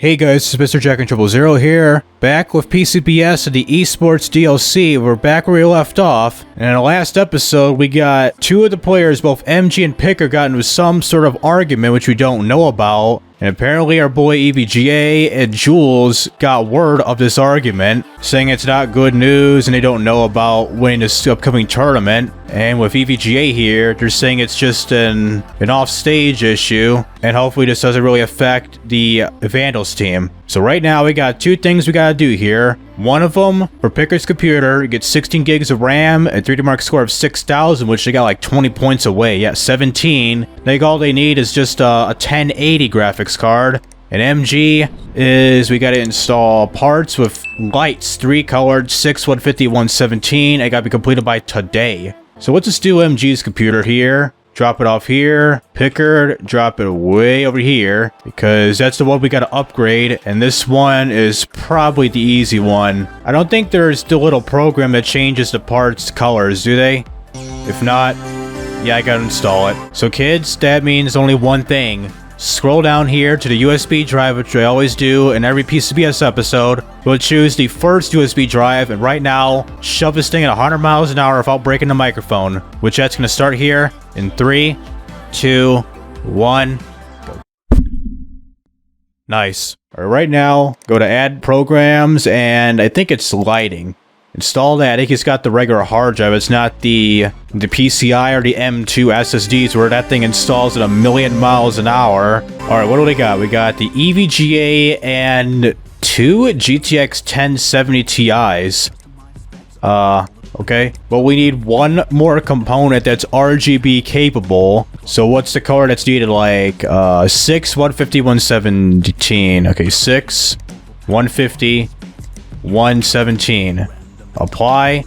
Hey guys, it's Mr. Jack and 000 here, back with PCBS and the Esports DLC. We're back where we left off, and in the last episode we got two of the players, both MG and Picker, got into some sort of argument which we don't know about, and apparently our boy EVGA and Jules got word of this argument, saying it's not good news and they don't know about winning this upcoming tournament. And with EVGA here, they're saying it's just an off-stage issue, and hopefully this doesn't really affect the Vandals team. So right now we got two things we gotta do here. One of them, for Picker's computer, you get 16 gigs of RAM, a 3D Mark score of 6,000, which they got like 20 points away. Yeah, 17. Like all they need is just a 1080 graphics card. And MG is, we gotta install parts with lights, 3 colored, 6, 150, 117. It gotta be completed by today. So let's just do MG's computer here. Drop it off here. Picker, drop it way over here, because that's the one we gotta upgrade, and this one is probably the easy one. I don't think there's the little program that changes the parts colors, do they? If not, yeah, I gotta install it. So kids, that means only one thing. Scroll down here to the USB drive, which I always do in every PCBS episode. We'll choose the first USB drive, and right now, shove this thing at 100 miles an hour without breaking the microphone. Which that's gonna start here in 3, 2, 1, go. Nice. Alright, right now, go to add programs, and I think it's lighting. Install that. I think it's got the regular hard drive. It's not the PCI or the M2 SSDs where that thing installs at 1,000,000 miles an hour. Alright, what do we got? We got the EVGA and 2 GTX 1070 Ti's. Okay. Well, we need one more component that's RGB capable. So what's the color that's needed? Like, 6, 150, 117. Okay, 6, 150, 117. Apply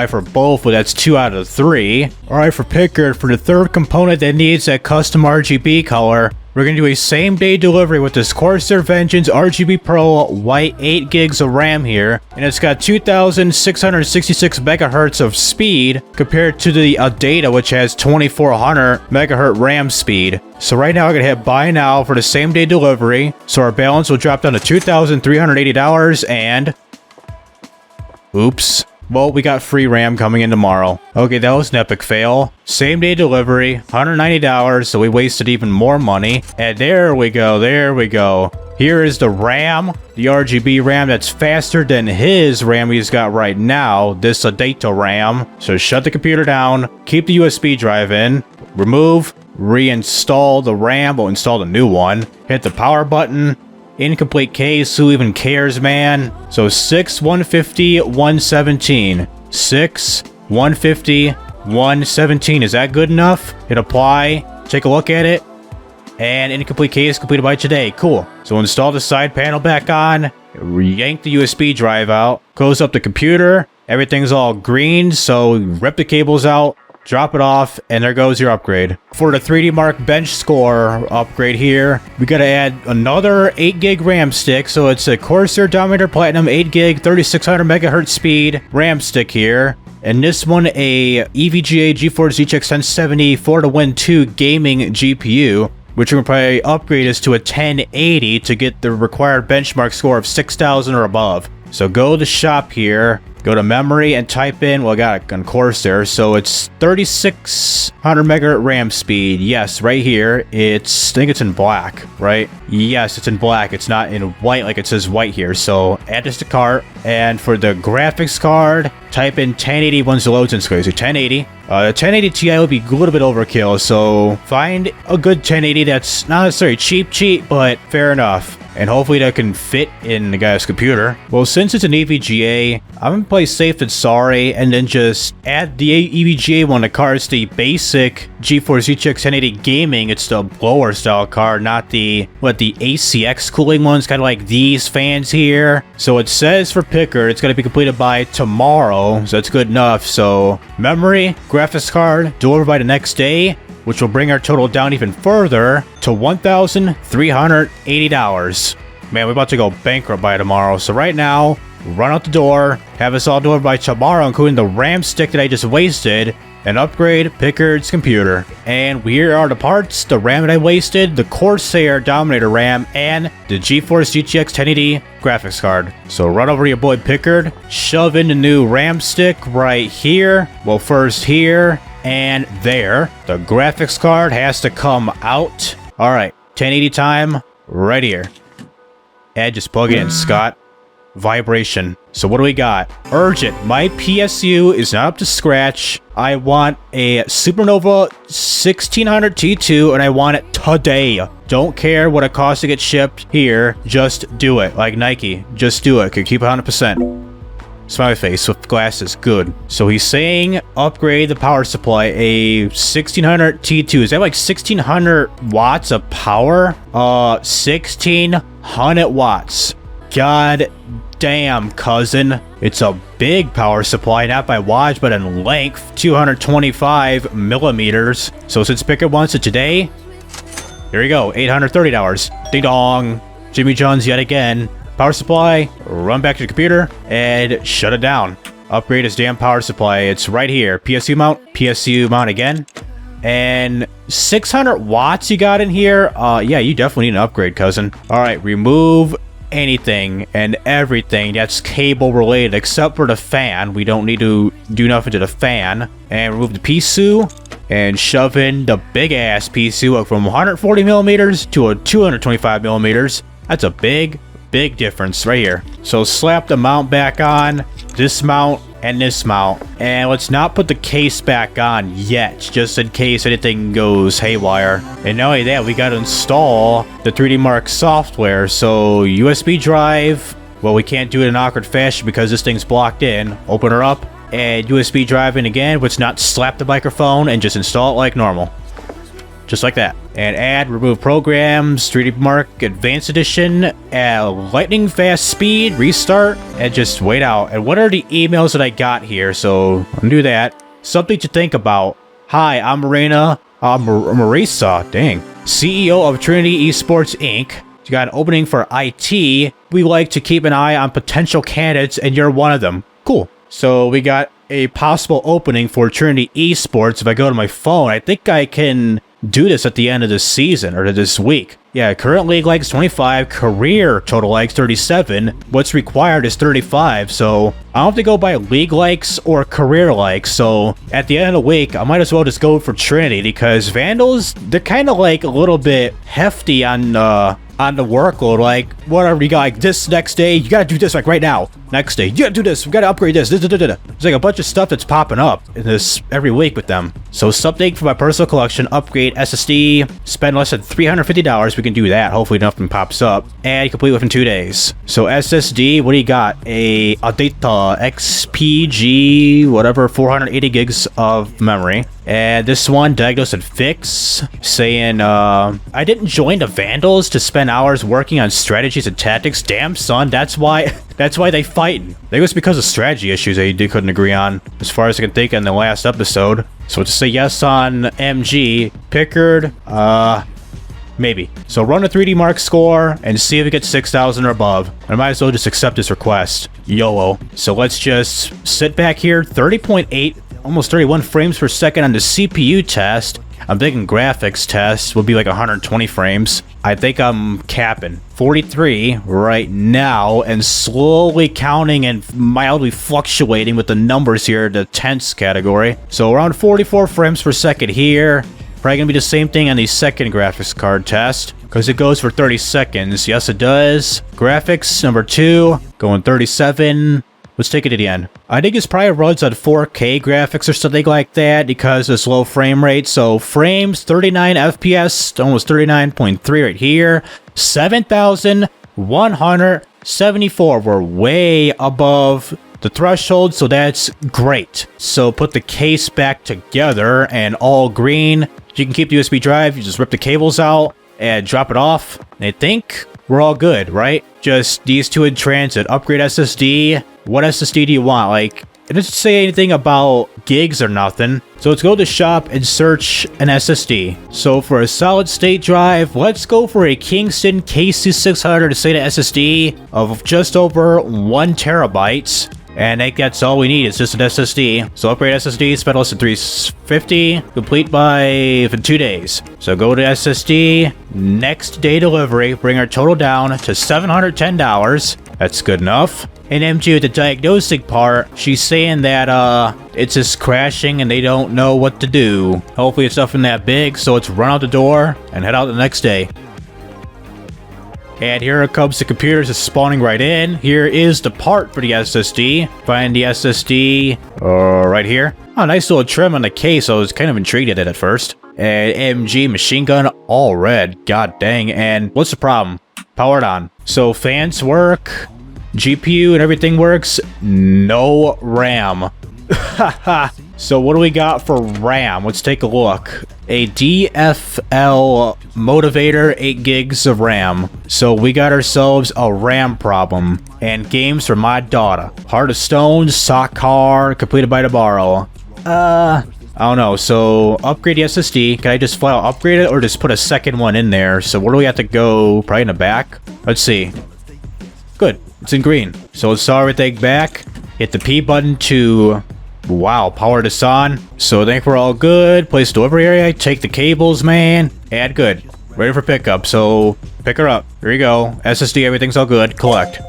for both, but that's 2 out of 3. Alright, for Picker, for the third component that needs that custom RGB color, we're going to do a same-day delivery with this Corsair Vengeance RGB Pro white 8 gigs of RAM here, and it's got 2,666 megahertz of speed compared to the data, which has 2,400 megahertz RAM speed. So right now I'm going to hit buy now for the same-day delivery, so our balance will drop down to $2,380, and oops. Well, we got free RAM coming in tomorrow. Okay, that was an epic fail. Same day delivery, $190, so we wasted even more money. And there we go, there we go. Here is the RAM, the RGB RAM that's faster than his RAM he's got right now, this data RAM. So shut the computer down, keep the USB drive in, remove, reinstall the RAM, we'll install the new one, hit the power button. Incomplete case, who even cares, man? So 6, 150, 117. 6, 150, 117. Is that good enough? Hit apply, take a look at it, and incomplete case completed by today. Cool. So install the side panel back on, yank the USB drive out, close up the computer, everything's all green, so rip the cables out, drop it off, and there goes your upgrade. For the 3D Mark bench score upgrade here, we gotta add another 8 gig RAM stick, so it's a Corsair Dominator Platinum 8 gig 3600 megahertz speed RAM stick here. And this one, a EVGA Geforce GTX 1070 4-to-Win 2 gaming GPU, which we're gonna probably upgrade this to a 1080 to get the required benchmark score of 6,000 or above. So go to shop here, go to memory and type in, well, I got it on Corsair, so it's 3600 megahertz RAM speed. Yes, right here. I think it's in black, right? Yes, it's in black. It's not in white like it says white here. So add this to cart. And for the graphics card, type in 1080 once it loads in. So 1080. The 1080 Ti would be a little bit overkill, so find a good 1080 that's not necessarily cheap, but fair enough. And hopefully that can fit in the guy's computer. Well, since it's an EVGA, I'm gonna play safe than sorry, and then just add the EVGA one. The card's the basic GeForce GTX 1080 gaming. It's the blower style card, not the ACX cooling ones, kind of like these fans here. So it says for Picker, it's gonna be completed by tomorrow, so that's good enough. So memory, graphics card, delivered by the next day, which will bring our total down even further to $1,380. Man, we're about to go bankrupt by tomorrow. So right now, run out the door, have us all delivered by tomorrow, including the RAM stick that I just wasted, and upgrade Pickard's computer. And here are the parts: the RAM that I wasted, the Corsair Dominator RAM, and the Geforce GTX 1080 graphics card. So run over to your boy Pickard, shove in the new RAM stick right here. Well, first here and there. The graphics card has to come out. All right, 1080 time right here. And just plug it in, Scott. Vibration. So what do we got? Urgent. My PSU is not up to scratch. I want a Supernova 1600 T2 and I want it today. Don't care what it costs to get shipped here. Just do it. Like Nike. Just do it. Could keep 100%. Smiley face with glasses. Good. So he's saying upgrade the power supply. A 1600 T2. Is that like 1600 watts of power? 1600 watts. God damn, cousin. It's a big power supply, not by wattage, but in length, 225 millimeters. So since Pickard wants it today, here we go, $830. Ding dong. Jimmy John's yet again. Power supply, run back to the computer, and shut it down. Upgrade his damn power supply. It's right here. PSU mount again. And 600 watts you got in here? Yeah, you definitely need an upgrade, cousin. All right, remove anything and everything that's cable related except for the fan. We don't need to do nothing to the fan. And remove the PSU and shove in the big ass PSU from 140 millimeters to a 225 millimeters. That's a big difference right here. So slap the mount back on, this mount and this mount, and let's not put the case back on yet, just in case anything goes haywire. And not only that, we got to install the 3D Mark software. So USB drive, well, we can't do it in awkward fashion because this thing's blocked in. Open her up and USB drive in again. Let's not slap the microphone and just install it like normal. Just like that. And add, remove programs, 3D Mark Advanced Edition, at lightning fast speed, restart, and just wait out. And what are the emails that I got here? So undo that. Something to think about. Hi, I'm Marina, Marisa, dang. CEO of Trinity Esports Inc. You got an opening for IT. We like to keep an eye on potential candidates and you're one of them. Cool. So we got a possible opening for Trinity Esports. If I go to my phone, I think I can do this at the end of this season or this week. Yeah, current league likes 25, career total likes 37. What's required is 35, so I don't have to go by league likes or career likes. So at the end of the week, I might as well just go for Trinity because Vandals, they're kind of like a little bit hefty on the workload. Like, whatever, you got like this next day, you gotta do this like right now. Next day, you gotta do this, we gotta upgrade this. There's like a bunch of stuff that's popping up in this every week with them. So something for my personal collection, upgrade SSD, spend less than $350. We can do that. Hopefully nothing pops up. And complete within 2 days. So SSD, what do you got? A Adata XPG, whatever, 480 gigs of memory. And this one, diagnose and fix, saying, I didn't join the Vandals to spend hours working on strategies and tactics. Damn, son, that's why they fighting. I think it was because of strategy issues they couldn't agree on, as far as I can think in the last episode. So to say yes on MG, Pickard, maybe. So run a 3D Mark score and see if it gets 6,000 or above. I might as well just accept this request. YOLO. So let's just sit back here, 30.8, almost 31 frames per second on the CPU test. I'm thinking graphics test will be like 120 frames. I think I'm capping 43 right now and slowly counting and mildly fluctuating with the numbers here, the tenths category. So around 44 frames per second here. Probably gonna be the same thing on the second graphics card test because it goes for 30 seconds. Yes, it does. Graphics number 2 going 37. Let's take it to the end. I think this probably runs on 4K graphics or something like that because it's low frame rate. So frames, 39 FPS, almost 39.3 right here. 7,174. We're way above the threshold, so that's great. So put the case back together and all green. You can keep the USB drive. You just rip the cables out and drop it off. And I think we're all good, right? Just these two in transit. Upgrade SSD. What SSD do you want? Like, it doesn't say anything about gigs or nothing. So let's go to shop and search an SSD. So for a solid state drive, let's go for a Kingston KC600 SATA SSD of just over 1 terabyte. And I think that's all we need. It's just an SSD. So upgrade SSD, spend less than $350, complete by 2 days. So go to SSD, next day delivery, bring our total down to $710. That's good enough. And MG with the diagnostic part, she's saying that it's just crashing and they don't know what to do. Hopefully it's nothing that big, so let's run out the door and head out the next day. And here it comes, the computer is spawning right in. Here is the part for the SSD. Find the SSD right here. Oh, nice little trim on the case. I was kind of intrigued at it at first. And MG machine gun, all red. God dang. And what's the problem? Powered on. So fans work, GPU and everything works. No RAM. So what do we got for RAM? Let's take a look. A DFL motivator, 8 gigs of RAM. So we got ourselves a RAM problem. And games for my daughter. Heart of Stone, Sock Car, completed by tomorrow. I don't know. So upgrade the SSD. Can I just flat out upgrade it or just put a second one in there? So where do we have to go? Probably in the back. Let's see. Good. It's in green. So let's start everything back. Hit the P button to... Wow, power this on. So I think we're all good. Place delivery area. Take the cables, man. And good. Ready for pickup. So pick her up. Here you go. SSD, everything's all good. Collect.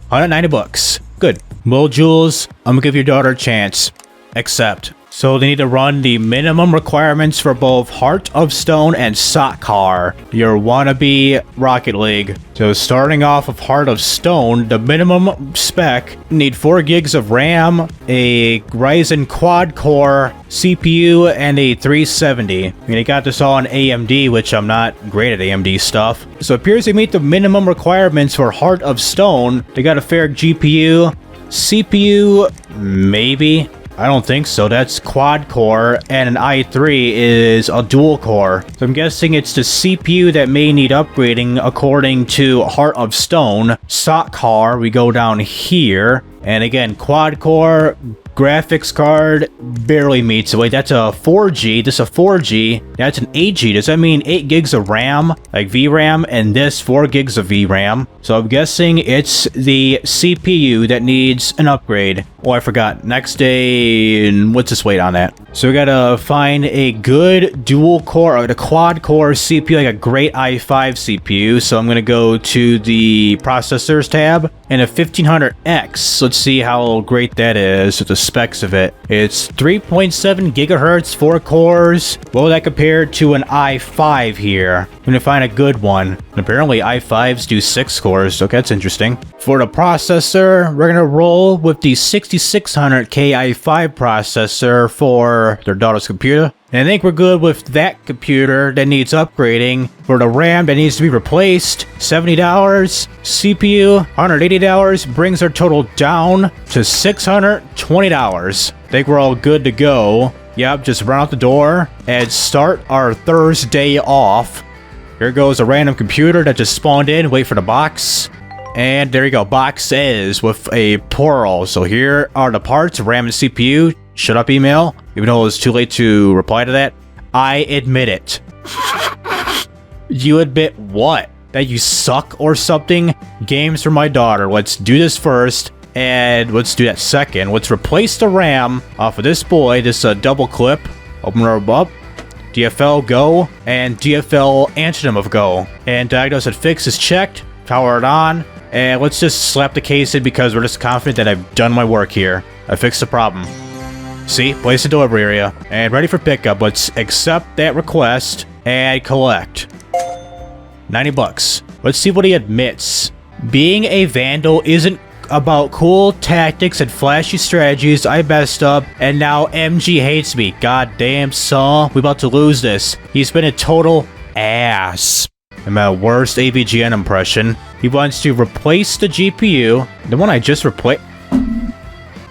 190 bucks. Good. Well, Jules, I'm gonna give your daughter a chance. Accept. So they need to run the minimum requirements for both Heart of Stone and Sock Car, your wannabe Rocket League. So starting off with Heart of Stone, the minimum spec, need 4 gigs of RAM, a Ryzen quad-core CPU, and a 370. I mean, they got this all on AMD, which I'm not great at AMD stuff. So it appears they meet the minimum requirements for Heart of Stone. They got a fair GPU, CPU, maybe. I don't think so. That's quad core, and an i3 is a dual core. So I'm guessing it's the CPU that may need upgrading according to Heart of Stone. Sock Car, we go down here. And again, quad core, graphics card barely meets it. Wait, that's a 4G. This is a 4G. That's an 8G. Does that mean 8 gigs of RAM, like VRAM, and this 4 gigs of VRAM? So I'm guessing it's the CPU that needs an upgrade. Oh, I forgot. Next day, let's just wait on that. So we gotta find a good dual core, or the quad core CPU, like a great i5 CPU. So I'm gonna go to the processors tab and a 1500X. Let's see how great that is with the specs of it. It's 3.7 gigahertz, 4 cores. What would that compare to an i5 here? I'm gonna find a good one. And apparently i5s do 6 cores, so that's interesting. For the processor, we're gonna roll with the 6600K i5 processor for their daughter's computer. And I think we're good with that computer that needs upgrading. For the RAM that needs to be replaced, $70. CPU, $180, brings our total down to $620. I think we're all good to go. Yep, just run out the door and start our Thursday off. Here goes a random computer that just spawned in. Wait for the box. And there you go. Box is with a plural. So here are the parts, RAM and CPU. Shut up, email. Even though it was too late to reply to that. I admit it. You admit what? That you suck or something? Games for my daughter. Let's do this first. And let's do that second. Let's replace the RAM off of this boy. This double clip. Open her up. DFL go. And DFL antonym of go. And diagnose and fix is checked. Power it on. And let's just slap the case in because we're just confident that I've done my work here. I fixed the problem. See? Place the delivery area. And ready for pickup. Let's accept that request and collect. 90 bucks. Let's see what he admits. Being a Vandal isn't about cool tactics and flashy strategies. I messed up and now MG hates me. God damn, son. We about to lose this. He's been a total ass. And my worst AVGN impression. He wants to replace the GPU. The one I just replaced.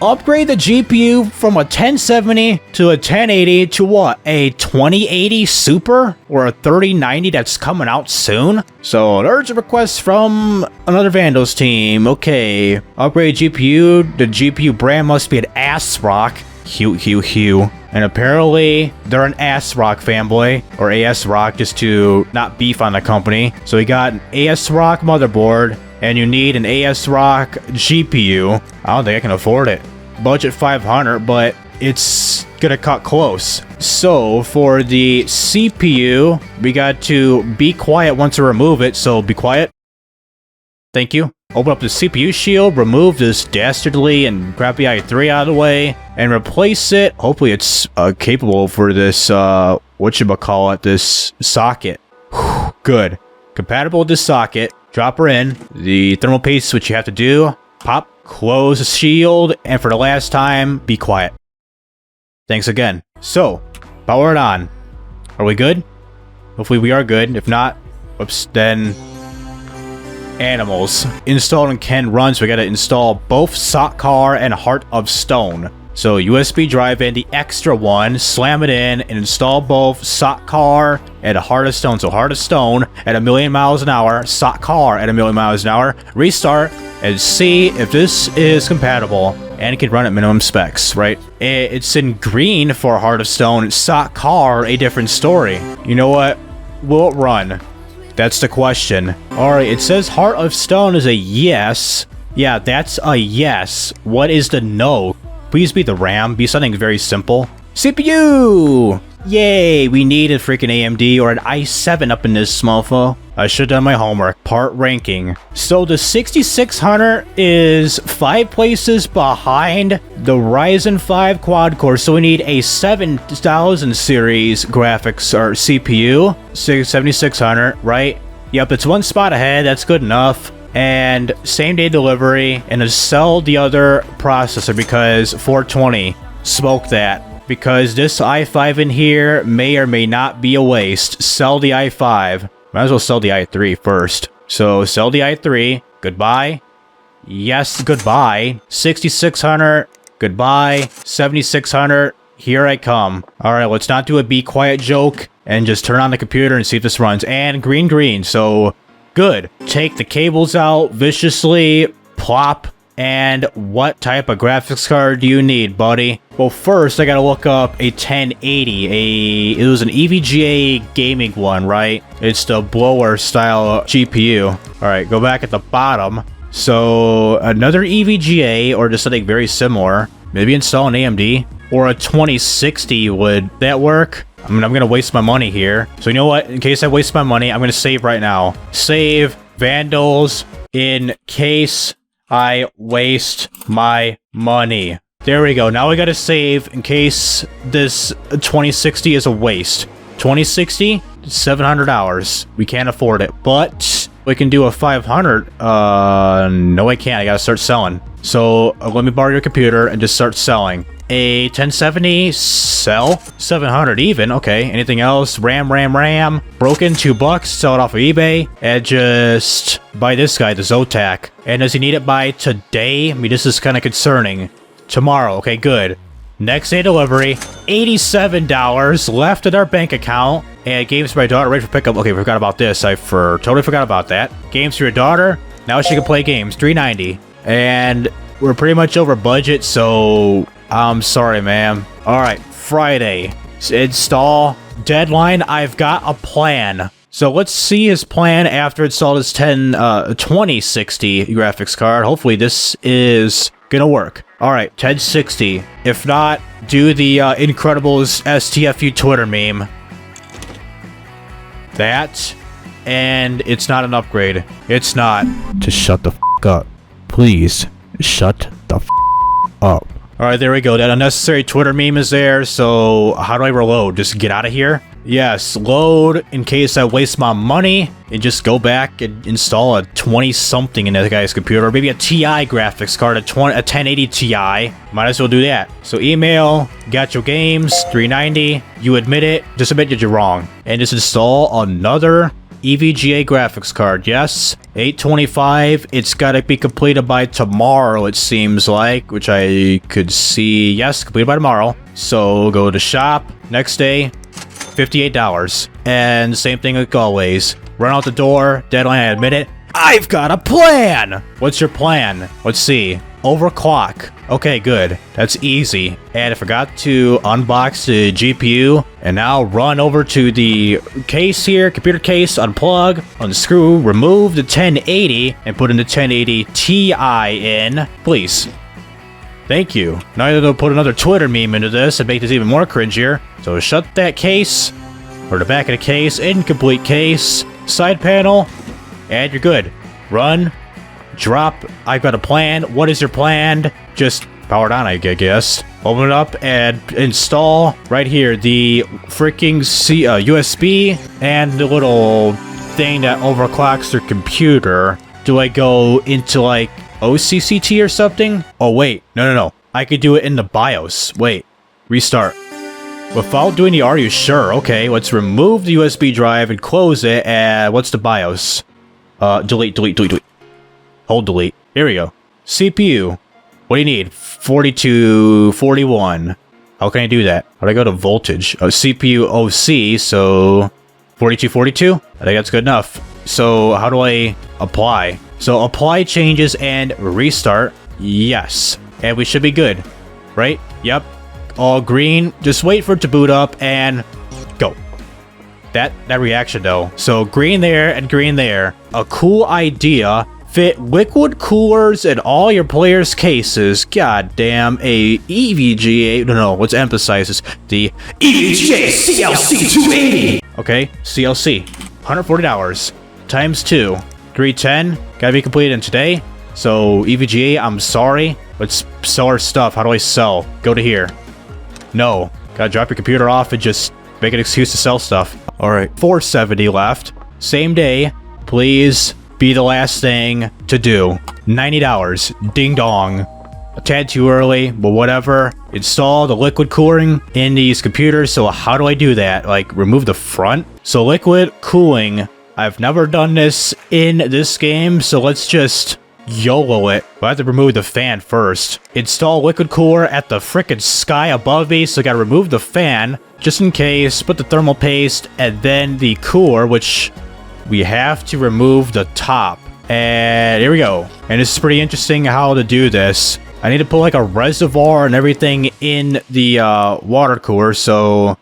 Upgrade the GPU from a 1070 to a 1080 to what? A 2080 Super? Or a 3090 that's coming out soon? So an urgent request from another Vandals team. Okay. Upgrade GPU. The GPU brand must be an ASRock. Hue. And apparently, they're an ASRock fanboy, or ASRock, just to not beef on the company. So we got an ASRock motherboard, and you need an ASRock GPU. I don't think I can afford it. Budget 500, but it's gonna cut close. So for the CPU, we got to be quiet once I remove it, so be quiet. Thank you. Open up the CPU shield, remove this dastardly and crappy i3 out of the way, and replace it. Hopefully it's capable for this, whatchamacallit, this socket. Good. Compatible with this socket. Drop her in. The thermal paste, which you have to do. Pop, close the shield, and for the last time, be quiet. Thanks again. So, power it on. Are we good? Hopefully we are good. If not, whoops, then... Animals. Installed and can run, so we gotta install both Sock Car and Heart of Stone. So USB drive in the extra one, slam it in, and install both Sock Car and a Heart of Stone. So Heart of Stone at 1,000,000 miles an hour, Sock Car at 1,000,000 miles an hour. Restart and see if this is compatible and it can run at minimum specs, right? It's in green for Heart of Stone. Sock Car, a different story. You know what? Will it run? That's the question. Alright, it says Heart of Stone is a yes. Yeah, that's a yes. What is the no? Please be the RAM. Be something very simple. CPU! Yay! We need a freaking AMD or an i7 up in this mofo. I should have done my homework. Part ranking. So the 6600 is 5 places behind the Ryzen 5 quad core. So we need a 7000 series graphics or CPU. 7600, right? Yep, it's 1 spot ahead. That's good enough. And same day delivery. And to sell the other processor because 420. Smoke that. Because this i5 in here may or may not be a waste. Sell the i5. Might as well sell the i3 first. So sell the i3. Goodbye. Yes, goodbye. 6600. Goodbye. 7600. Here I come. Alright, let's not do a be quiet joke. And just turn on the computer and see if this runs. And green. So good. Take the cables out viciously. Plop. And what type of graphics card do you need, buddy? Well, first, I gotta look up a 1080. It was an EVGA gaming one, right? It's the blower style GPU. Alright, go back at the bottom. So, another EVGA, or just something very similar. Maybe install an AMD. Or a 2060, would that work? I mean, I'm gonna waste my money here. So, you know what? In case I waste my money, I'm gonna save right now. Save Vandals in case I waste my money. There we go. Now we gotta save in case this 2060 is a waste. 2060, $700. We can't afford it, but we can do a 500. No, I can't. I gotta start selling. So let me borrow your computer and just start selling. A 1070, sell. 700 even. Okay. Anything else? RAM. Broken, $2. Sell it off of eBay. And just buy this guy, the Zotac. And does he need it by today? I mean, this is kind of concerning. Tomorrow. Okay, good. Next day delivery. $87 left in our bank account. And games for my daughter ready for pickup. Okay, forgot about this. Totally forgot about that. Games for your daughter. Now she can play games. $390. And we're pretty much over budget, so I'm sorry, ma'am. Alright, Friday. Install. Deadline, I've got a plan. So let's see his plan after install his 2060 graphics card. Hopefully this is gonna work. Alright, 1060. If not, do the Incredibles STFU Twitter meme. That. And it's not an upgrade. It's not. Just shut the f*** up. Please, shut the f*** up. Alright, there we go. That unnecessary Twitter meme is there, so how do I reload? Just get out of here? Yes, load in case I waste my money, and just go back and install a 20-something in that guy's computer, or maybe a TI graphics card, a 1080 Ti. Might as well do that. So email, got your games, $390, you admit it, just admit that you're wrong, and just install another EVGA graphics card. Yes, 825. It's got to be completed by tomorrow, it seems like, which I could see. Yes, completed by tomorrow. So go to shop. Next day, $58. And same thing like always. Run out the door. Deadline, I admit it. I've got a plan! What's your plan? Let's see. overclock. Okay, good. That's easy. And I forgot to unbox the GPU. And now run over to the case here, computer case, unplug, unscrew, remove the 1080, and put in the 1080 Ti in. Please. Thank you. Now they'll put another Twitter meme into this and make this even more cringier. So shut that case, or the back of the case, incomplete case, side panel, and you're good. Run, drop, I've got a plan. What is your plan? Just power it on, I guess. Open it up and install right here the freaking USB and the little thing that overclocks their computer. Do I go into like OCCT or something? Oh wait, no. I could do it in the BIOS. Wait, restart. Without doing the are you sure? Okay, let's remove the USB drive and close it. And what's the BIOS? Delete. Hold delete. Here we go. CPU. What do you need? 4241. How can I do that? How do I go to voltage? CPU OC, so 4242? I think that's good enough. So how do I apply? So apply changes and restart. Yes. And we should be good. Right? Yep. All green. Just wait for it to boot up and go. That reaction though. So green there and green there. A cool idea. Fit liquid coolers in all your players' cases. God damn, a EVGA. No, let's emphasize this. The EVGA CLC 280. Okay, CLC. $140 times 2. 310. Gotta be completed in today. So, EVGA, I'm sorry. Let's sell our stuff. How do I sell? Go to here. No. Gotta drop your computer off and just make an excuse to sell stuff. Alright, 470 left. Same day. Please be the last thing to do. $90. Ding dong. A tad too early, but whatever. Install the liquid cooling in these computers. So how do I do that? Like remove the front? So liquid cooling. I've never done this in this game, so let's just YOLO it. I have to remove the fan first. Install liquid cooler at the frickin' sky above me, so I gotta remove the fan just in case. Put the thermal paste and then the cooler, which we have to remove the top. And here we go. And this is pretty interesting how to do this. I need to put like a reservoir and everything in the water cooler, so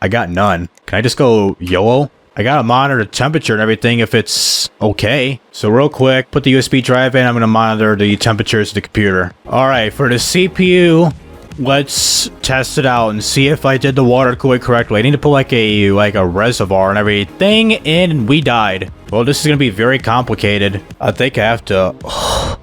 I got none. Can I just go YOLO? I gotta monitor the temperature and everything if it's okay. So real quick, put the USB drive in. I'm gonna monitor the temperatures of the computer. Alright, for the CPU, let's test it out and see if I did the water cooling correctly. I need to put like a reservoir and everything in, and we died. Well, this is gonna be very complicated. I think I have to...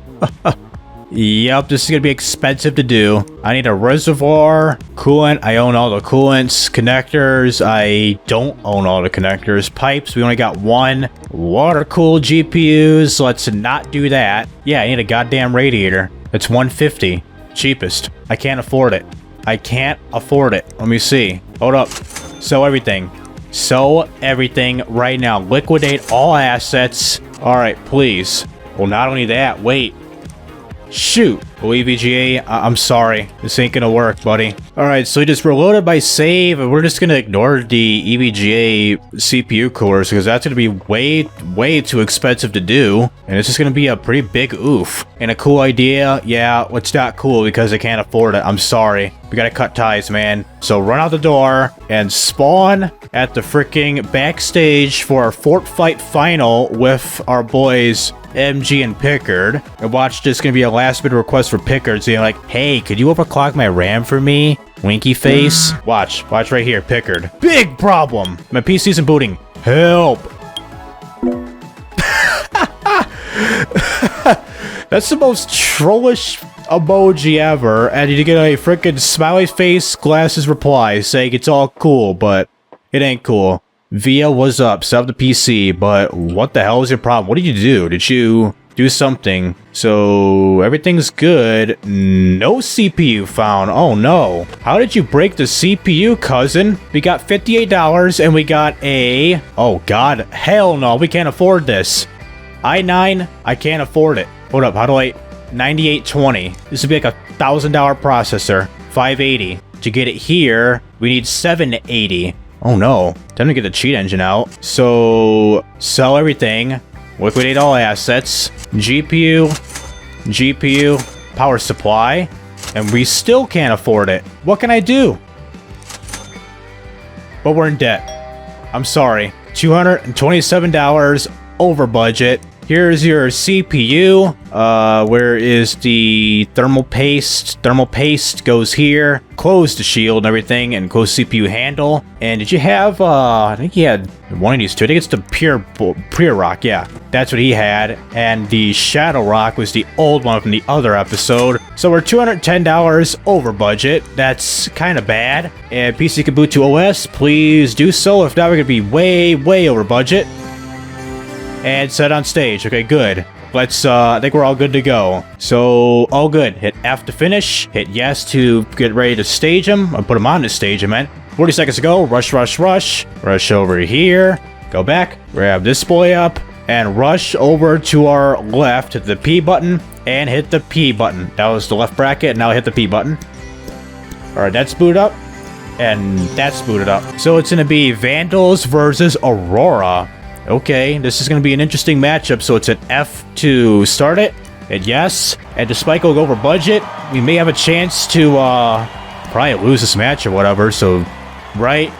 Yep, this is gonna be expensive to do. I need a reservoir, coolant. I own all the coolants, connectors. I don't own all the connectors. Pipes, we only got one. Water cooled GPUs. Let's not do that. Yeah, I need a goddamn radiator. It's $150. Cheapest. I can't afford it. I can't afford it. Let me see. Hold up. Sell everything. Sell everything right now. Liquidate all assets. Alright, please. Well, not only that, wait. Shoot. Well, EVGA, I'm sorry. This ain't gonna work, buddy. Alright, so we just reloaded my save, and we're just gonna ignore the EVGA CPU cores, because that's gonna be way too expensive to do. And it's just gonna be a pretty big oof. And a cool idea, yeah, it's not cool because I can't afford it. I'm sorry. We gotta cut ties, man. So run out the door and spawn at the freaking backstage for our Fort Fight final with our boys MG and Pickard. And watch, this gonna be a last minute request for Pickard saying like, hey, could you overclock my RAM for me? Winky face. Watch right here, Pickard. Big problem. My PC isn't booting. Help. That's the most trollish emoji ever, and you get a freaking smiley face glasses reply saying it's all cool, but it ain't cool. Via was up, set up the PC, but what the hell is your problem? What did you do? Did you do something? So everything's good. No CPU found. Oh no. How did you break the CPU, cousin? We got $58 and we got a... Oh god, hell no, we can't afford this. i9, I can't afford it. Hold up, how do I... 9820. This would be like $1,000 processor. 580. To get it here, we need 780. Oh no. Time to get the cheat engine out. So, sell everything. Liquidate all assets. GPU. power supply, and we still can't afford it. What can I do? But we're in debt. I'm sorry. $227 over budget. Here's your CPU. Where is the thermal paste? Thermal paste goes here. Close the shield and everything, and close CPU handle. And did you have, I think he had one of these two. I think it's the Pure Rock, yeah. That's what he had. And the Shadow Rock was the old one from the other episode. So we're $210 over budget. That's kind of bad. And PC can boot to OS, please do so. If not, we're gonna be way over budget. And set on stage. Okay, good. Let's, I think we're all good to go. So, all good. Hit F to finish. Hit yes to get ready to stage him. Or put him on the stage, I meant. 40 seconds to go. Rush. Rush over here. Go back. Grab this boy up. And rush over to our left. Hit the P button. And hit the P button. That was the left bracket. Now hit the P button. Alright, that's booted up. And that's booted up. So, it's going to be Vandals versus Aurora. Okay, this is going to be an interesting matchup, so it's an F to start it, and yes, and despite going over budget, we may have a chance to, probably lose this match or whatever, so, right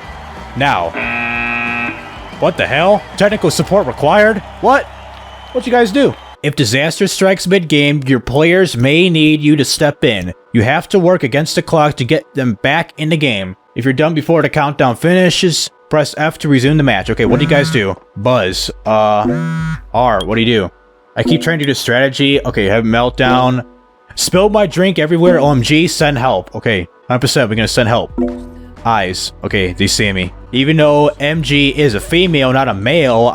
now. What the hell? Technical support required? What? What'd you guys do? If disaster strikes mid-game, your players may need you to step in. You have to work against the clock to get them back in the game. If you're done before the countdown finishes, press F to resume the match. Okay, what do you guys do? Buzz. R, what do you do? I keep trying to do the strategy. Okay, have meltdown. Spilled my drink everywhere. OMG, send help. Okay, 100%, we're gonna send help. Eyes. Okay, they see me. Even though MG is a female, not a male,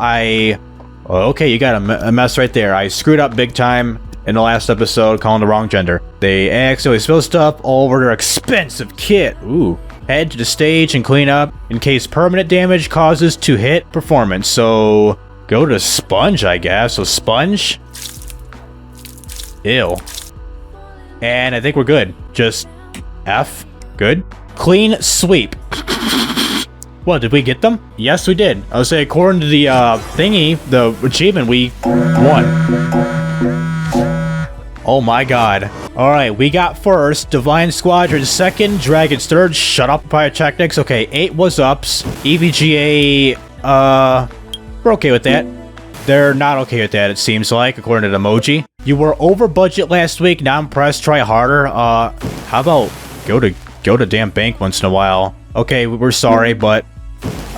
okay, you got a mess right there. I screwed up big time in the last episode, calling the wrong gender. They accidentally spill stuff all over their expensive kit. Ooh. Head to the stage and clean up in case permanent damage causes to hit performance. So, go to Sponge, I guess. So, Sponge. Ew. And I think we're good. Just F. Good. Clean sweep. What, did we get them? Yes, we did. I would say according to the thingy, the achievement, we won. Oh my god. Alright, we got first, Divine Squadron second, Dragon's third, shut up, Pyrotechnics. Okay, 8 was ups, EVGA, we're okay with that. They're not okay with that, it seems like, according to the emoji. You were over budget last week, not impressed, try harder. How about go to damn bank once in a while? Okay, we're sorry, but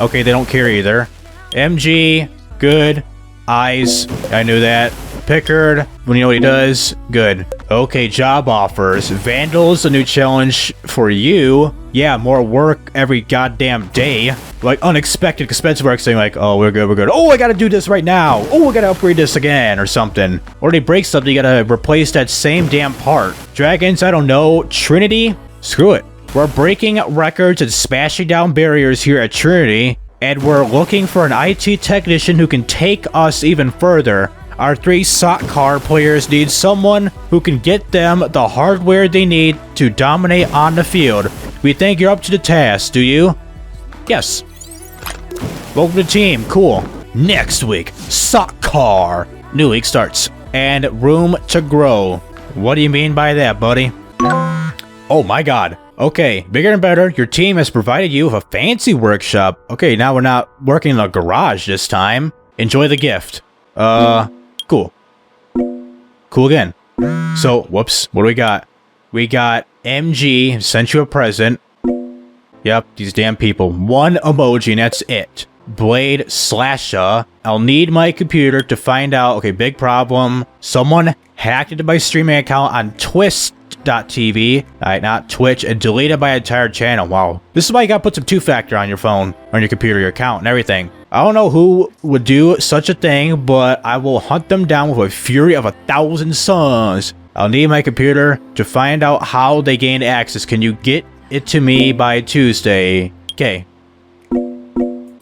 okay, they don't care either. MG, good. Eyes, I knew that. Pickard, when you know what he does, good. Okay, job offers. Vandals, a new challenge for you. Yeah, more work every goddamn day. Like, unexpected expensive work, saying like, oh, we're good. Oh, I gotta do this right now. Oh, I gotta upgrade this again, or something. Or they break something, you gotta replace that same damn part. Dragons, I don't know. Trinity? Screw it. We're breaking records and smashing down barriers here at Trinity, and we're looking for an IT technician who can take us even further. Our 3 SOC car players need someone who can get them the hardware they need to dominate on the field. We think you're up to the task, do you? Yes. Welcome to the team, cool. Next week, SOC car. New week starts. And room to grow. What do you mean by that, buddy? Oh my god. Okay, bigger and better. Your team has provided you with a fancy workshop. Okay, now we're not working in a garage this time. Enjoy the gift. Cool. Cool again. So, whoops, what do we got? We got MG sent you a present. Yep, these damn people. 1 emoji and that's it. Blade Slasha. I'll need my computer to find out. Okay, big problem. Someone hacked into my streaming account on Twist.tv. Alright, not Twitch, and deleted my entire channel. Wow. This is why you gotta put some 2-factor on your phone, on your computer, your account, and everything. I don't know who would do such a thing, but I will hunt them down with a fury of 1,000 suns. I'll need my computer to find out how they gained access. Can you get it to me by Tuesday? Okay.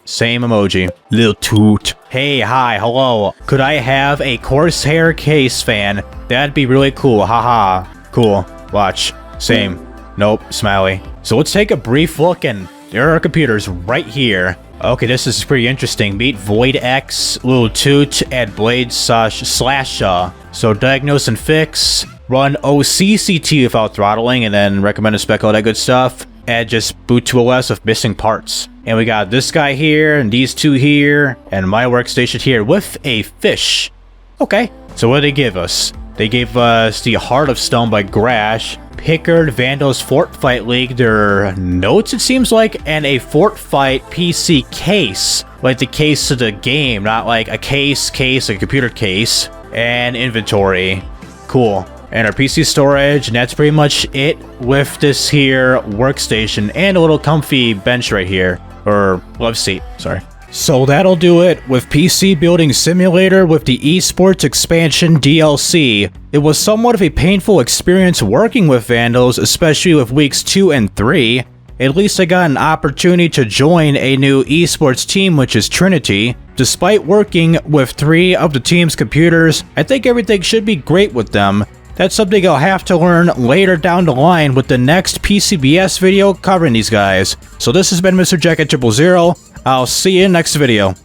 Same emoji. Lil toot. Hey, hi, hello. Could I have a Corsair case fan? That'd be really cool, haha. Cool. Watch. Same. Nope, smiley. So let's take a brief look, and there are computers right here. Okay, this is pretty interesting. Meet Void X, Lil Toot, and Blade Slash. So diagnose and fix. run OCCT without throttling, and then recommended spec, all that good stuff, and just boot to OS with missing parts. And we got this guy here, and these two here, and my workstation here with a fish. Okay, so what did they give us? They gave us the Heart of Stone by Grash, Pickard Vandals Fort Fight League, their notes it seems like, and a Fort Fight PC case. Like the case to the game, not like a case, like a computer case. And inventory. Cool. And our PC storage, and that's pretty much it with this here workstation and a little comfy bench right here. Or love seat, sorry. So that'll do it with PC Building Simulator with the Esports Expansion DLC. It was somewhat of a painful experience working with Vandals, especially with weeks 2 and 3. At least I got an opportunity to join a new esports team, which is Trinity. Despite working with 3 of the team's computers, I think everything should be great with them. That's something I'll have to learn later down the line with the next PCBS video covering these guys. So this has been Mr. Jack at 000. I'll see you in the next video.